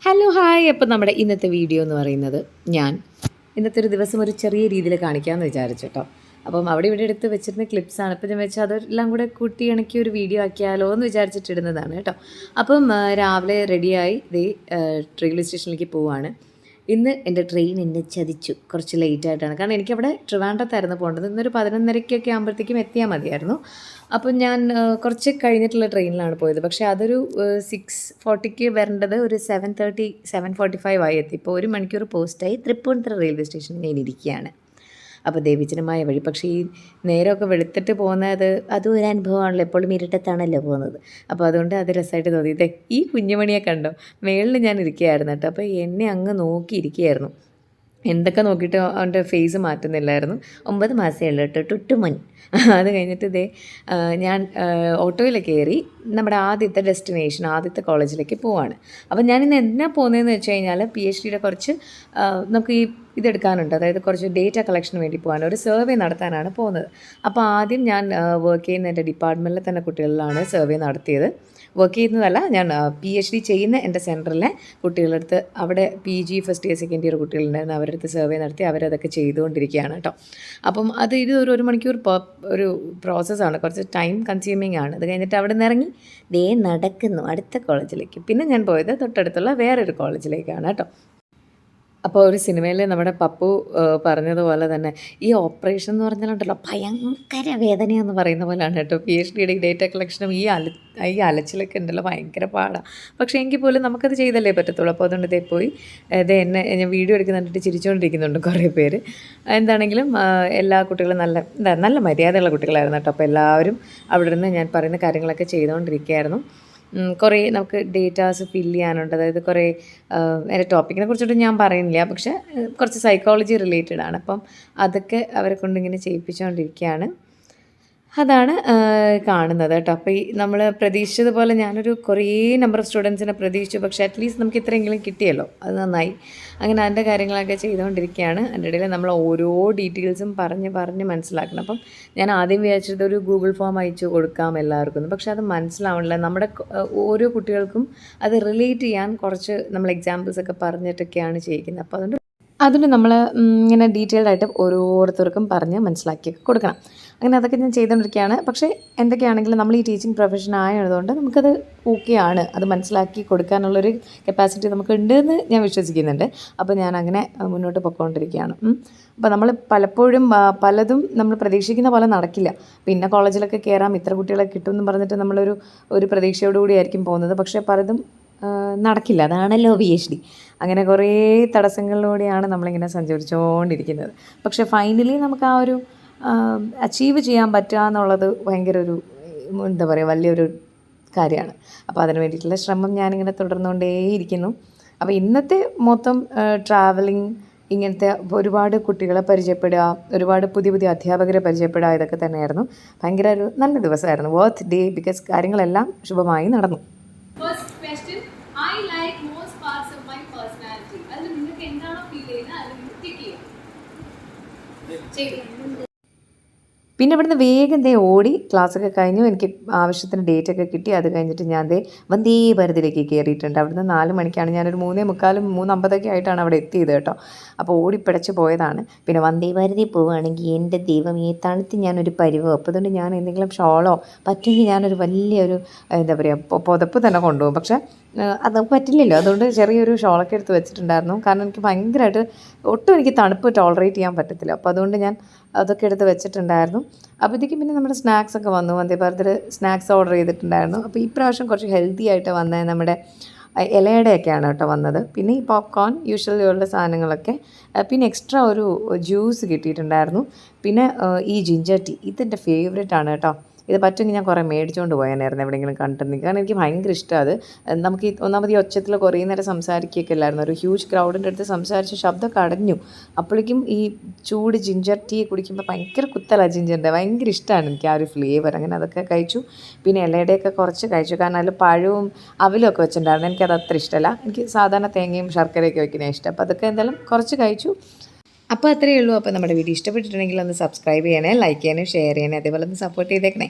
Hello hi. അപ്പോൾ നമ്മുടെ ഇന്നത്തെ വീഡിയോ എന്ന് പറയുന്നത് ഞാൻ ഇന്നത്തെ ഒരു ദിവസം ഒരു ചെറിയ രീതിയിൽ കാണിക്കാമെന്ന് വിചാരിച്ചു കേട്ടോ. അപ്പം അവിടെ ഇവിടെ എടുത്ത് വെച്ചിരുന്ന ക്ലിപ്സാണ്. അപ്പോൾ ഞാൻ വെച്ചാൽ അതെല്ലാം കൂടെ കൂട്ടി ഇണക്കി ഒരു വീഡിയോ ആക്കിയാലോ എന്ന് വിചാരിച്ചിട്ടിടുന്നതാണ് കേട്ടോ. അപ്പം രാവിലെ റെഡിയായി റെയിൽവേ സ്റ്റേഷനിലേക്ക് പോവുകയാണ്. ഇന്ന് എൻ്റെ ട്രെയിൻ എന്നെ ചതിച്ചു. കുറച്ച് ലേറ്റായിട്ടാണ്. കാരണം എനിക്കവിടെ ട്രിവാൻഡ്രത്തായിരുന്നു പോകേണ്ടത്. ഇന്നൊരു 11:30 ആകുമ്പോഴത്തേക്കും എത്തിയാൽ മതിയായിരുന്നു. അപ്പം ഞാൻ കുറച്ച് കഴിഞ്ഞിട്ടുള്ള ട്രെയിനിലാണ് പോയത്. പക്ഷേ അതൊരു 6:40 വരേണ്ടത് ഒരു 7:30 7:45 ആയി എത്തി. ഇപ്പോൾ 1 മണിക്കൂർ പോസ്റ്റായി തൃപ്പൂണിത്തുറ റെയിൽവേ സ്റ്റേഷനിൽ ഞാൻ ഇരിക്കുകയാണ്. അപ്പോൾ ദേവീചനമായ വഴി. പക്ഷേ ഈ നേരമൊക്കെ വെളുത്തിട്ട് പോകുന്നത് അതും ഒരു അനുഭവമാണല്ലോ. എപ്പോഴും ഇരുട്ടത്താണല്ലോ പോകുന്നത്. അപ്പോൾ അതുകൊണ്ട് അത് രസമായിട്ട് തോന്നി. ഈ കുഞ്ഞുമണിയെ കണ്ടോ, മേളിൽ ഞാൻ ഇരിക്കുകയായിരുന്നു കേട്ടോ. അപ്പോൾ എന്നെ അങ്ങ് നോക്കിയിരിക്കുകയായിരുന്നു. എന്തൊക്കെ നോക്കിയിട്ട് അവൻ്റെ ഫേസ് മാറ്റുന്നില്ലായിരുന്നു. 9 മാസമേ ഉള്ളൂ കേട്ടോ, ടുട്ടുമൻ. അത് കഴിഞ്ഞിട്ട് ഞാൻ ഓട്ടോയിൽ കയറി നമ്മുടെ ആദ്യത്തെ ഡെസ്റ്റിനേഷൻ, ആദ്യത്തെ കോളേജിലേക്ക് പോവാണ്. അപ്പം ഞാനിന്ന് എന്തിനാണ് പോകുന്നതെന്ന് വെച്ച് കഴിഞ്ഞാൽ PhDയുടെ കുറച്ച് നമുക്ക് ഇതെടുക്കാനുണ്ട്. അതായത് കുറച്ച് ഡേറ്റ കളക്ഷന് വേണ്ടി പോകാൻ, ഒരു സർവേ നടത്താനാണ് പോകുന്നത്. അപ്പോൾ ആദ്യം ഞാൻ വർക്ക് ചെയ്യുന്ന എൻ്റെ ഡിപ്പാർട്ട്മെൻറ്റിലെ തന്നെ കുട്ടികളിലാണ് സർവേ നടത്തിയത്. വർക്ക് ചെയ്യുന്നതല്ല, ഞാൻ PhD ചെയ്യുന്ന എൻ്റെ സെൻറ്ററിലെ കുട്ടികളടുത്ത്, അവിടെ PG first year second year കുട്ടികളുണ്ടായിരുന്നു, അവരുടെ അടുത്ത് സർവേ നടത്തി അവരതൊക്കെ ചെയ്തുകൊണ്ടിരിക്കുകയാണ് കേട്ടോ. അപ്പം ഇത് ഒരു മണിക്കൂർ ഒരു പ്രോസസ്സാണ്, കുറച്ച് ടൈം കൺസ്യൂമിങ് ആണ്. അത് കഴിഞ്ഞിട്ട് അവിടെ നിന്ന് ഇറങ്ങി നടക്കുന്നു അടുത്ത കോളേജിലേക്ക്. പിന്നെ ഞാൻ പോയത് തൊട്ടടുത്തുള്ള വേറൊരു കോളേജിലേക്കാണ് കേട്ടോ. അപ്പോൾ ഒരു സിനിമയിൽ നമ്മുടെ പപ്പു പറഞ്ഞതുപോലെ തന്നെ ഈ ഓപ്പറേഷൻ എന്ന് പറഞ്ഞാലുണ്ടല്ലോ ഭയങ്കര വേദനയെന്ന് പറയുന്ന പോലെയാണ് കേട്ടോ. PhDയുടെ ഡേറ്റ കളക്ഷനും ഈ അലച്ചിലൊക്കെ ഉണ്ടല്ലോ ഭയങ്കര പാടാണ്. പക്ഷേ എങ്കിൽ പോലും നമുക്കത് ചെയ്തല്ലേ പറ്റത്തുള്ളൂ. അപ്പോൾ അതുകൊണ്ട് പോയി എന്നെ ഞാൻ വീഡിയോ എടുക്കുന്ന കണ്ടിട്ട് ചിരിച്ചുകൊണ്ടിരിക്കുന്നുണ്ട് കുറേ പേര്. എന്താണെങ്കിലും എല്ലാ കുട്ടികളും നല്ല മര്യാദയുള്ള കുട്ടികളായിരുന്നു കേട്ടോ. അപ്പോൾ എല്ലാവരും അവിടെ നിന്ന് ഞാൻ പറയുന്ന കാര്യങ്ങളൊക്കെ ചെയ്തുകൊണ്ടിരിക്കുകയായിരുന്നു. കുറേ നമുക്ക് ഡേറ്റാസ് ഫില്ല് ചെയ്യാനുണ്ട്. അതായത് കുറേ എൻ്റെ ടോപ്പിക്കിനെ കുറിച്ചിട്ട് ഞാൻ പറയുന്നില്ല, പക്ഷേ കുറച്ച് സൈക്കോളജി റിലേറ്റഡ് ആണ്. അപ്പം അതൊക്കെ അവരെ കൊണ്ടിങ്ങനെ ചെയ്യിപ്പിച്ചുകൊണ്ടിരിക്കുകയാണ്. അതാണ് കാണുന്നത് കേട്ടോ. അപ്പോൾ നമ്മൾ പ്രതീക്ഷിച്ചതുപോലെ ഞാനൊരു കുറേ നമ്പർ ഓഫ് സ്റ്റുഡൻസിനെ പ്രതീക്ഷിച്ചു. പക്ഷേ അറ്റ്ലീസ്റ്റ് നമുക്ക് ഇത്രയെങ്കിലും കിട്ടിയല്ലോ, അത് നന്നായി. അങ്ങനെ അതിൻ്റെ കാര്യങ്ങളൊക്കെ ചെയ്തുകൊണ്ടിരിക്കുകയാണ്. അതിൻ്റെ ഇടയിൽ നമ്മൾ ഓരോ ഡീറ്റെയിൽസും പറഞ്ഞ് മനസ്സിലാക്കണം. അപ്പം ഞാൻ ആദ്യം വിചാരിച്ചത് ഒരു ഗൂഗിൾ ഫോം അയച്ചു കൊടുക്കാം എല്ലാവർക്കും, പക്ഷേ അത് മനസ്സിലാവണില്ല. നമ്മുടെ ഓരോ കുട്ടികൾക്കും അത് റിലേറ്റ് ചെയ്യാൻ കുറച്ച് നമ്മൾ എക്സാമ്പിൾസൊക്കെ പറഞ്ഞിട്ടൊക്കെയാണ് ചെയ്യിക്കുന്നത്. അപ്പോൾ അതുകൊണ്ട് നമ്മൾ ഇങ്ങനെ ഡീറ്റെയിൽഡ് ആയിട്ട് ഓരോരുത്തർക്കും പറഞ്ഞ് മനസ്സിലാക്കി കൊടുക്കണം. അങ്ങനെ അതൊക്കെ ഞാൻ ചെയ്തുകൊണ്ടിരിക്കുകയാണ്. പക്ഷേ എന്തൊക്കെയാണെങ്കിലും നമ്മൾ ഈ ടീച്ചിങ് പ്രൊഫഷൻ ആയതുകൊണ്ട് നമുക്കത് ഓക്കെയാണ്. അത് മനസ്സിലാക്കി കൊടുക്കാനുള്ളൊരു കപ്പാസിറ്റി നമുക്കുണ്ടെന്ന് ഞാൻ വിശ്വസിക്കുന്നുണ്ട്. അപ്പോൾ ഞാൻ അങ്ങനെ മുന്നോട്ട് പൊയ്ക്കൊണ്ടിരിക്കുകയാണ്. അപ്പോൾ നമ്മൾ പലപ്പോഴും പലതും നമ്മൾ പ്രതീക്ഷിക്കുന്ന പോലെ നടക്കില്ല. പിന്നെ കോളേജിലൊക്കെ കയറാം, ഇത്ര കുട്ടികളെ കിട്ടുമെന്ന് പറഞ്ഞിട്ട് നമ്മളൊരു പ്രതീക്ഷയോടുകൂടി ആയിരിക്കും പോകുന്നത്. പക്ഷേ പലതും നടക്കില്ല. അതാണല്ലോ PhD. അങ്ങനെ കുറേ തടസ്സങ്ങളിലൂടെയാണ് നമ്മളിങ്ങനെ സഞ്ചരിച്ചുകൊണ്ടിരിക്കുന്നത്. പക്ഷേ ഫൈനലി നമുക്ക് ആ ഒരു അച്ചീവ് ചെയ്യാൻ പറ്റുക എന്നുള്ളത് ഭയങ്കര ഒരു എന്താ പറയുക, വലിയൊരു കാര്യമാണ്. അപ്പോൾ അതിന് വേണ്ടിയിട്ടുള്ള ശ്രമം ഞാനിങ്ങനെ തുടർന്നുകൊണ്ടേയിരിക്കുന്നു. അപ്പോൾ ഇന്നത്തെ മൊത്തം ട്രാവലിംഗ് ഇങ്ങനത്തെ ഒരുപാട് കുട്ടികളെ പരിചയപ്പെടുക, ഒരുപാട് പുതിയ അധ്യാപകരെ പരിചയപ്പെടുക, ഇതൊക്കെ തന്നെയായിരുന്നു. ഭയങ്കര ഒരു നല്ല ദിവസമായിരുന്നു. വർത്ത് ഡേ, ബിക്കോസ് കാര്യങ്ങളെല്ലാം ശുഭമായി നടന്നു. പിന്നെ ഇവിടുന്ന് വേഗം ഓടി ക്ലാസ്സൊക്കെ കഴിഞ്ഞു. എനിക്ക് ആവശ്യത്തിന് ഡേറ്റൊക്കെ കിട്ടി. അത് കഴിഞ്ഞിട്ട് ഞാൻ വന്ദേ ഭാരതിലേക്ക് കയറിയിട്ടുണ്ട്. അവിടുന്ന് 4 മണിക്കാണ്, ഞാനൊരു 3:45 3:50 ആയിട്ടാണ് അവിടെ എത്തിയത് കേട്ടോ. അപ്പോൾ ഓടിപ്പിടച്ച് പോയതാണ്. പിന്നെ വന്ദേ ഭാരതി പോവുകയാണെങ്കിൽ എൻ്റെ ദൈവമേ, തണുത്ത് ഞാനൊരു പരിവോ. അപ്പോൾ അതുകൊണ്ട് ഞാൻ എന്തെങ്കിലും ഷോളോ പറ്റുമെങ്കിൽ ഞാനൊരു വലിയൊരു എന്താ പറയുക പുതപ്പ് തന്നെ കൊണ്ടുപോകും. പക്ഷേ അത് പറ്റില്ലല്ലോ. അതുകൊണ്ട് ചെറിയൊരു ഷോളൊക്കെ എടുത്ത് വെച്ചിട്ടുണ്ടായിരുന്നു. കാരണം എനിക്ക് ഭയങ്കരമായിട്ട് ഒട്ടും എനിക്ക് തണുപ്പ് ടോളറേറ്റ് ചെയ്യാൻ പറ്റത്തില്ല. അപ്പോൾ അതുകൊണ്ട് ഞാൻ അതൊക്കെ എടുത്ത് വെച്ചിട്ടുണ്ടായിരുന്നു. അപ്പോഴത്തേക്കും പിന്നെ നമ്മുടെ സ്നാക്സൊക്കെ വന്നു. വന്ദേ ഭാരതിൽ സ്നാക്സ് ഓർഡർ ചെയ്തിട്ടുണ്ടായിരുന്നു. അപ്പോൾ ഈ പ്രാവശ്യം കുറച്ച് ഹെൽത്തി ആയിട്ട് വന്നത് നമ്മുടെ ഇലയുടെയൊക്കെയാണ് കേട്ടോ വന്നത്. പിന്നെ ഈ പോപ്കോൺ യൂഷ്വലിയുള്ള സാധനങ്ങളൊക്കെ, പിന്നെ എക്സ്ട്രാ ഒരു ജ്യൂസ് കിട്ടിയിട്ടുണ്ടായിരുന്നു. പിന്നെ ഈ ജിഞ്ചർ ടീ, ഇതെൻ്റെ ഫേവറേറ്റ് ആണ് കേട്ടോ. ഇത് പറ്റുമെങ്കിൽ ഞാൻ കുറേ മേടിച്ചുകൊണ്ട് പോയാനായിരുന്നു എവിടെയെങ്കിലും കണ്ടിരുന്നെങ്കിൽ. കാരണം എനിക്ക് ഭയങ്കര ഇഷ്ടമാണ് അത്. നമുക്ക് ഒന്നാമത് ഈ ഒച്ചത്തിൽ കുറേ നേരം സംസാരിക്കുകയൊക്കെ അല്ലായിരുന്നു. ഒരു ഹ്യൂജ് ക്രൗഡിൻ്റെ അടുത്ത് സംസാരിച്ച് ശബ്ദമൊക്കെ അടഞ്ഞു. അപ്പോഴേക്കും ഈ ചൂട് ജിഞ്ചർ ടീ കുടിക്കുമ്പോൾ ഭയങ്കര കുത്തലാണ് ജിഞ്ചറിൻ്റെ. ഭയങ്കര ഇഷ്ടമാണ് എനിക്ക് ആ ഒരു ഫ്ലേവർ. അങ്ങനെ അതൊക്കെ കഴിച്ചു. പിന്നെ ഇലയുടെയൊക്കെ കുറച്ച് കഴിച്ചു. കാരണം അതിൽ പഴവും അവലും ഒക്കെ വെച്ചിട്ടുണ്ടായിരുന്നു. എനിക്കത് അത്ര ഇഷ്ടമല്ല. എനിക്ക് സാധാരണ തേങ്ങയും ശർക്കരയൊക്കെ വയ്ക്കുന്ന ഇഷ്ടം. അപ്പോൾ അതൊക്കെ എന്തായാലും കുറച്ച് കഴിച്ചു. അപ്പോൾ അത്രയേ ഉള്ളൂ. അപ്പോൾ നമ്മുടെ വീഡിയോ ഇഷ്ടപ്പെട്ടിട്ടുണ്ടെങ്കിൽ ഒന്ന് സബ്സ്ക്രൈബ് ചെയ്യണേ, ലൈക്ക് ചെയ്യാനും ഷെയർ ചെയ്യാനേ, അതേപോലെ ഒന്ന് സപ്പോർട്ട് ചെയ്തേക്കണേ.